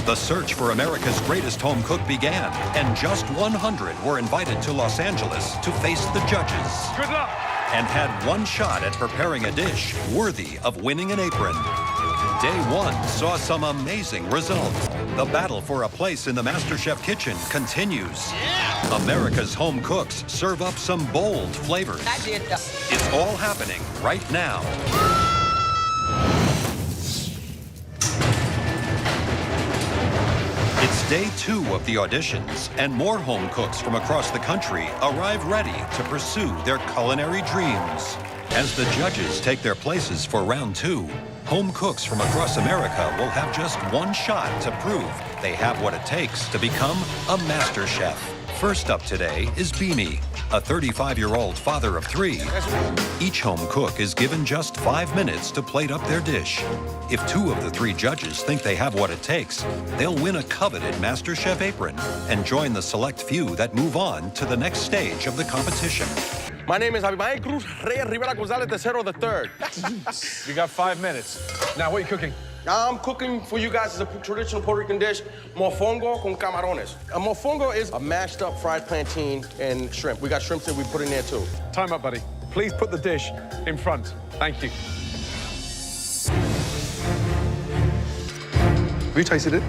The search for America's greatest home cook began, and just 100 were invited to Los Angeles to face the judges. Good luck! And had one shot at preparing a dish worthy of winning an apron. Day one saw some amazing results. The battle for a place in the MasterChef kitchen continues. Yeah. America's home cooks serve up some bold flavors. It's all happening right now. It's day 2 of the auditions, and more home cooks from across the country arrive ready to pursue their culinary dreams. As the judges take their places for round 2, home cooks from across America will have just one shot to prove they have what it takes to become a master chef. First up today is Beanie, a 35-year-old father of 3. Each home cook is given just 5 minutes to plate up their dish. If 2 of the 3 judges think they have what it takes, they'll win a coveted MasterChef apron and join the select few that move on to the next stage of the competition. My name is Abimael Cruz Reyes Rivera Gonzalez III the third. You got 5 minutes. Now, what are you cooking? I'm cooking for you guys as a traditional Puerto Rican dish, Mofongo con Camarones. A mofongo is a mashed up fried plantain and shrimp. We got shrimp that we put in there too. Time up, buddy. Please put the dish in front. Thank you. Have you tasted it?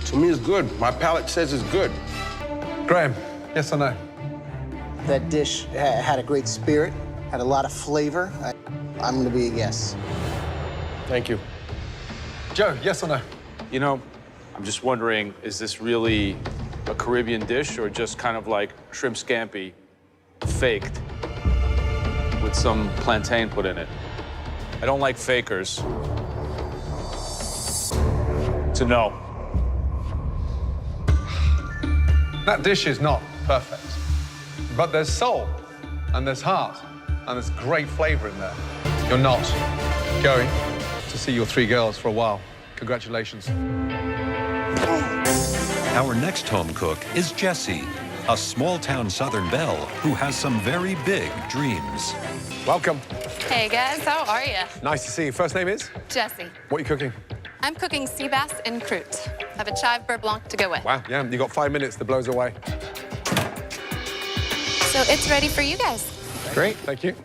To me, it's good. My palate says it's good. Graham, yes or no? That dish had a great spirit, had a lot of flavor. I'm going to be a yes. Thank you. Joe, yes or no? You know, I'm just wondering, is this really a Caribbean dish or just kind of like shrimp scampi faked with some plantain put in it? I don't like fakers. It's a no. That dish is not perfect, but there's soul, and there's heart, and there's great flavor in there. You're not going to see your 3 girls for a while. Congratulations. Our next home cook is Jessie, a small-town Southern belle who has some very big dreams. Welcome. Hey, guys. How are you? Nice to see you. First name is? Jessie. What are you cooking? I'm cooking sea bass en croûte. I have a chive beurre blanc to go with. Wow, yeah, you got 5 minutes to blows away. So it's ready for you guys. Great, thank you.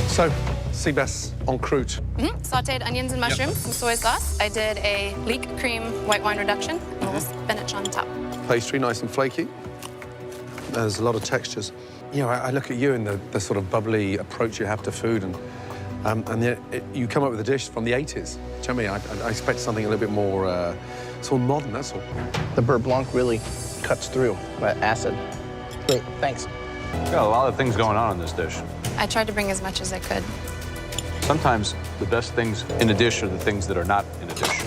So, sea bass en croûte. Sauteed onions and mushrooms, some soy sauce. I did a leek cream white wine reduction, and a little spinach on top. Pastry, nice and flaky. There's a lot of textures. You know, I look at you and the sort of bubbly approach you have to food, and yet you come up with a dish from the 80s. Do you know what I mean? I expect something a little bit more sort of modern, that's all. The beurre blanc really cuts through that acid. Great, thanks. Got a lot of things going on in this dish. I tried to bring as much as I could. Sometimes the best things in a dish are the things that are not in a dish.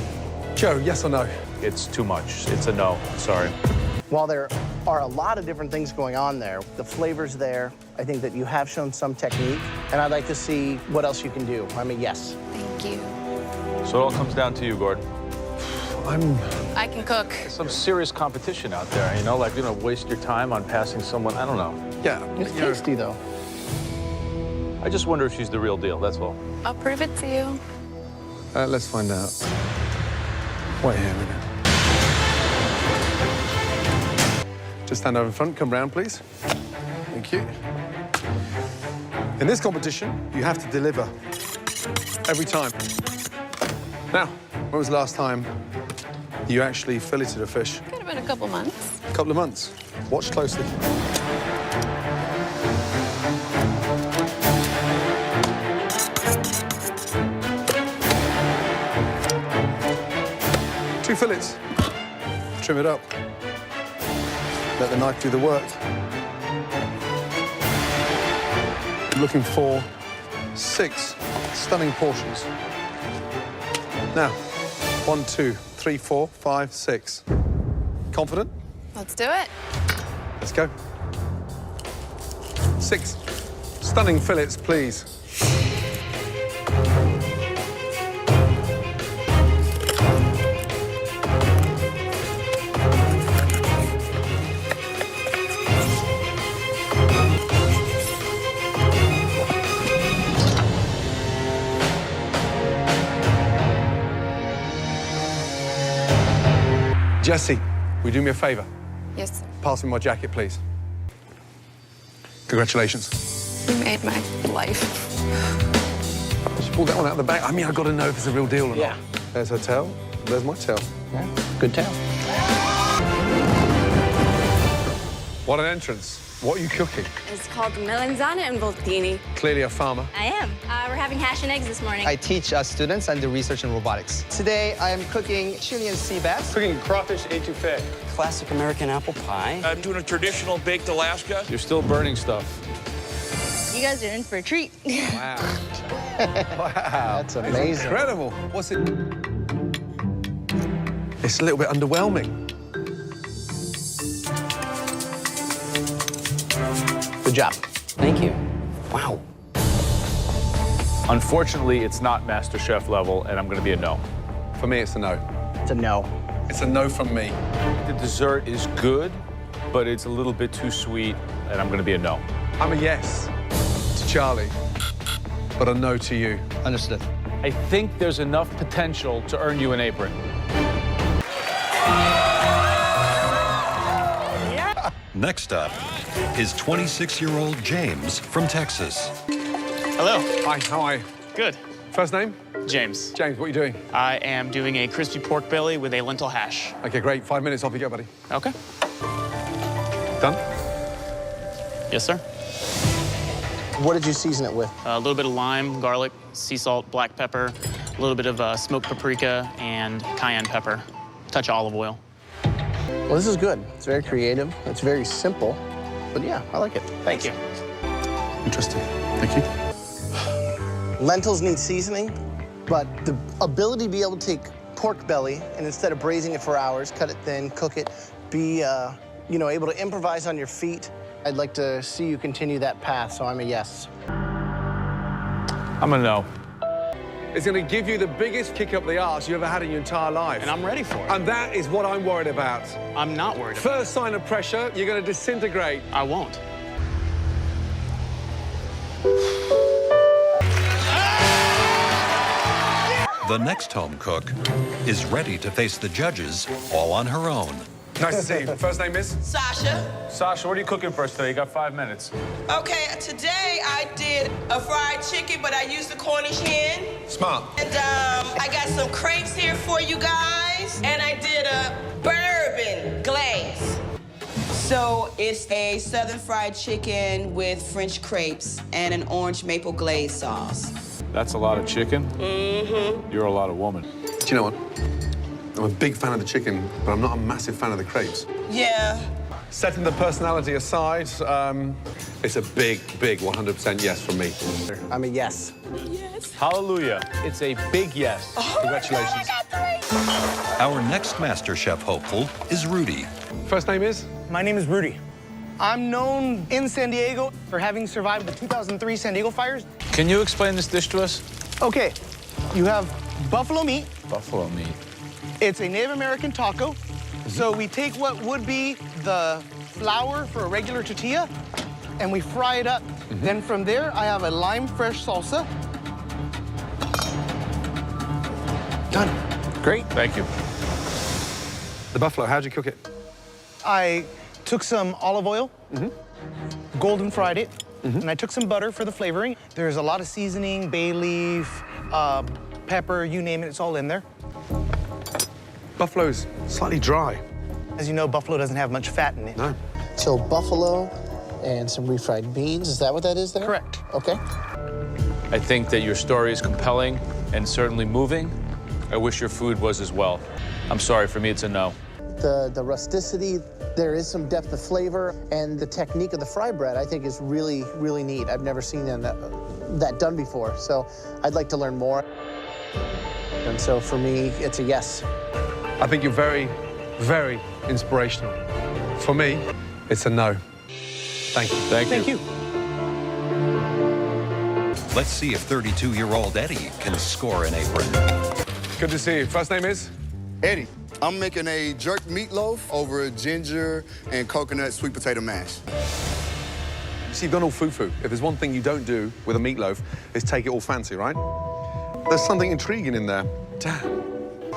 Joe, yes or no? It's too much. It's a no. Sorry. While there are a lot of different things going on there, the flavor's there. I think that you have shown some technique, and I'd like to see what else you can do. I'm a yes. Thank you. So it all comes down to you, Gordon. I can cook. There's some serious competition out there, you know, like, you know, waste your time on passing someone, I don't know. Yeah. It's tasty, though. I just wonder if she's the real deal, that's all. I'll prove it to you. Let's find out. Wait here a minute. Just stand over in front, come round, please. Thank you. In this competition, you have to deliver every time. Now, when was the last time you actually filleted a fish? Could have been a couple months. A couple of months. Watch closely. Two fillets. Trim it up. Let the knife do the work. I'm looking for 6 stunning portions. Now, 1, 2, 3, 4, 5, 6. Confident? Let's do it. Let's go. 6 stunning fillets, please. Jesse, will you do me a favor? Yes, Pass me my jacket, please. Congratulations. you made my life. She pulled that one out of the bag. I mean, I've got to know if it's a real deal or Yeah. not. There's her tail. There's my tail. Yeah. Good tail. What an entrance. What are you cooking? It's called melanzane and voltini. Clearly a farmer. I am. We're having hash and eggs this morning. I teach students and do research in robotics. Today, I am cooking Chilean sea bass. Cooking crawfish etouffee. Classic American apple pie. I'm doing a traditional baked Alaska. You're still burning stuff. You guys are in for a treat. Wow. Wow. That's amazing. Incredible. What's it? It's a little bit underwhelming. Good job. Thank you. Wow. Unfortunately, it's not MasterChef level, and I'm going to be a no. For me, it's a no. It's a no. It's a no from me. The dessert is good, but it's a little bit too sweet, and I'm going to be a no. I'm a yes to Charlie, but a no to you. Understood. I think there's enough potential to earn you an apron. Next up is 26-year-old James from Texas. Hello. Hi, how are you? Good. First name? James. James, what are you doing? I am doing a crispy pork belly with a lentil hash. Okay, great. 5 minutes, off you go, buddy. Okay. Done? Yes, sir. What did you season it with? A little bit of lime, garlic, sea salt, black pepper, a little bit of smoked paprika, and cayenne pepper. Touch of olive oil. Well, this is good. It's very creative. It's very simple. But yeah, I like it. Thank you. Interesting. Thank you. Lentils need seasoning, but the ability to be able to take pork belly and instead of braising it for hours, cut it thin, cook it, be able to improvise on your feet. I'd like to see you continue that path, so I'm a yes. I'm a no. It's going to give you the biggest kick up the arse you ever had in your entire life. And I'm ready for it. And that is what I'm worried about. I'm not worried about First sign of pressure, you're going to disintegrate. it. I won't. The next home cook is ready to face the judges all on her own. Nice to see you. First name is? Sasha. Sasha, what are you cooking for us today? You got 5 minutes. Okay, today I did a fried chicken, but I used the Cornish hen. Smart. And I got some crepes here for you guys. And I did a bourbon glaze. So it's a southern fried chicken with French crepes and an orange maple glaze sauce. That's a lot of chicken. Mm-hmm. You're a lot of woman. Do you know what? I'm a big fan of the chicken, but I'm not a massive fan of the crepes. Yeah. Setting the personality aside, it's a big, big 100% yes from me. I'm a yes. Yes. Hallelujah. It's a big yes. Oh, Congratulations. Our next MasterChef hopeful is Rudy. First name is? My name is Rudy. I'm known in San Diego for having survived the 2003 San Diego fires. Can you explain this dish to us? Okay, you have buffalo meat. Buffalo meat. It's a Native American taco. So we take what would be the flour for a regular tortilla, and we fry it up. Then from there, I have a lime fresh salsa. Done. Great. Thank you. The buffalo, how'd you cook it? I took some olive oil, golden fried it, and I took some butter for the flavoring. There's a lot of seasoning, bay leaf, pepper, you name it, it's all in there. Buffalo's slightly dry. As you know, buffalo doesn't have much fat in it. No. So buffalo and some refried beans, is that what that is there? Correct. Okay. I think that your story is compelling and certainly moving. I wish your food was as well. I'm sorry, for me, it's a no. The rusticity, there is some depth of flavor, and the technique of the fry bread, I think, is really, really neat. I've never seen that done before, so I'd like to learn more. And so for me, it's a yes. I think you're very, very inspirational. For me, it's a no. Thank you. Thank you. Let's see if 32-year-old Eddie can score an apron. Good to see you. First name is? Eddie. I'm making a jerk meatloaf over ginger and coconut sweet potato mash. You see, you've gone all foo-foo. If there's one thing you don't do with a meatloaf, is take it all fancy, right? There's something intriguing in there. Damn.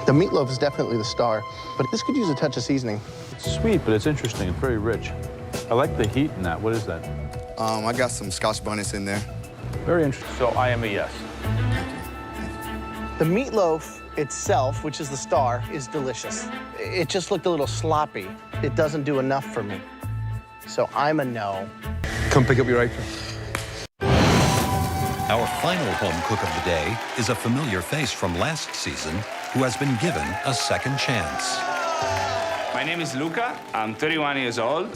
The meatloaf is definitely the star, but this could use a touch of seasoning. It's sweet, but it's interesting. It's very rich. I like the heat in that. What is that? I got some Scotch bonnets in there. Very interesting. So I am a yes. The meatloaf itself, which is the star, is delicious. It just looked a little sloppy. It doesn't do enough for me. So I'm a no. Come pick up your apron. Our final home cook of the day is a familiar face from last season who has been given a second chance. My name is Luca. I'm 31 years old.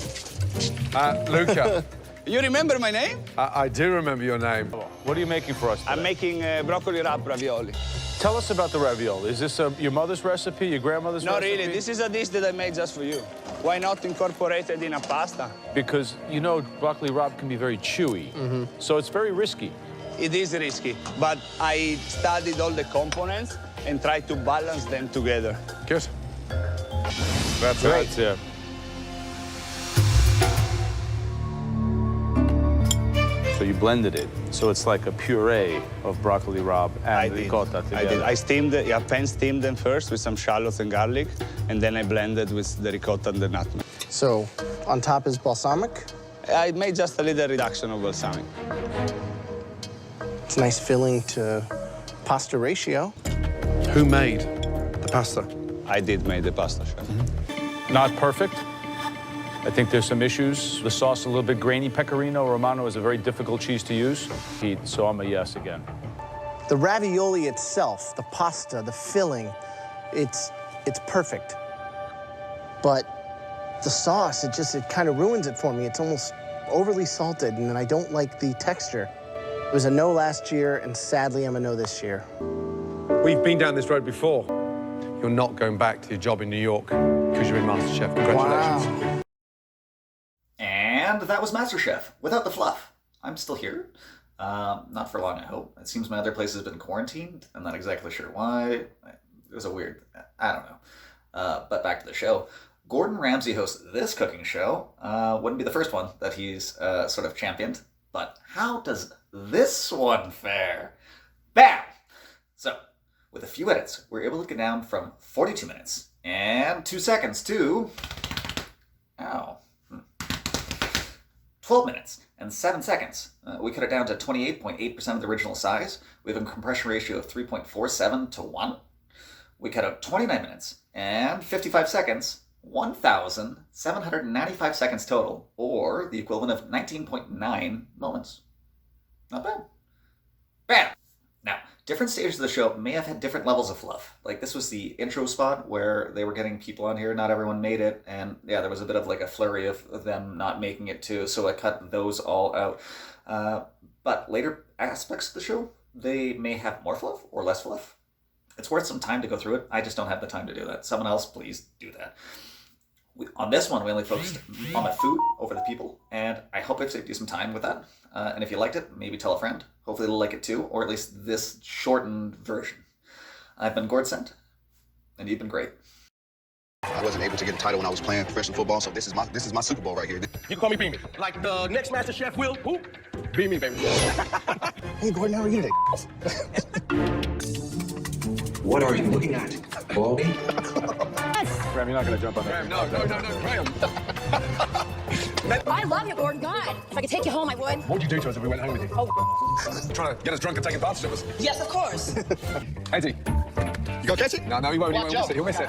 Luca. You remember my name? I do remember your name. What are you making for us today? I'm making broccoli wrap ravioli. Tell us about the ravioli. Is this your mother's recipe, your grandmother's Not recipe? really. This is a dish that I made just for you. Why not incorporate it in a pasta? Because, you know, broccoli wrap can be very chewy. So it's very risky. It is risky, but I studied all the components and tried to balance them together. Good. That's great. Yeah. So you blended it. So it's like a puree of broccoli rabe and ricotta together. I did. I steamed it. Yeah, pan steamed them first with some shallots and garlic, and then I blended with the ricotta and the nutmeg. So on top is balsamic? I made just a little reduction of balsamic. It's a nice filling to pasta ratio. Who made the pasta? I did make the pasta, chef. Not perfect. I think there's some issues. The sauce is a little bit grainy. Pecorino Romano is a very difficult cheese to use. So I'm a yes again. The ravioli itself, the pasta, the filling, it's perfect. But the sauce, it kind of ruins it for me. It's almost overly salted, and I don't like the texture. It was a no last year, and sadly, I'm a no this year. We've been down this road before. You're not going back to your job in New York because you're in MasterChef. Congratulations. Wow. And that was MasterChef, without the fluff. I'm still here. Not for long, I hope. It seems my other place has been quarantined. I'm not exactly sure why. It was a weird... I don't know. But back to the show. Gordon Ramsay hosts this cooking show. Wouldn't be the first one that he's sort of championed. But how does this one fare? Bam! So, with a few edits, we're able to get down from 42 minutes and 2 seconds to... 12 minutes and 7 seconds. We cut it down to 28.8% of the original size. We have a compression ratio of 3.47 to 1. We cut out 29 minutes and 55 seconds, 1,795 seconds total, or the equivalent of 19.9 moments. Not bad. Bam! Now, different stages of the show may have had different levels of fluff. Like, this was the intro spot where they were getting people on here. Not everyone made it. And yeah, there was a bit of like a flurry of them not making it too. So I cut those all out. But later aspects of the show, they may have more fluff or less fluff. It's worth some time to go through it. I just don't have the time to do that. Someone else, please do that. On this one, we only focused on the food over the people, and I hope I've saved you some time with that. And if you liked it, maybe tell a friend. Hopefully they'll like it too, or at least this shortened version. I've been Gord Sent, and you've been great. I wasn't able to get a title when I was playing professional football, so this is my Super Bowl right here. You can call me Beamy. Like the next MasterChef will, who? Beamy, baby. Hey, Gordon, how are you today? What are you looking at? Baldy? Graham, you're not going to jump on that. No, Graham. I love you, Gordon. God, if I could take you home, I would. What would you do to us if we went home with you? Oh. Trying to get us drunk and take advantage of us. Yes, of course. Eddie. You gonna catch it? No, he won't. Watch out. He'll miss it.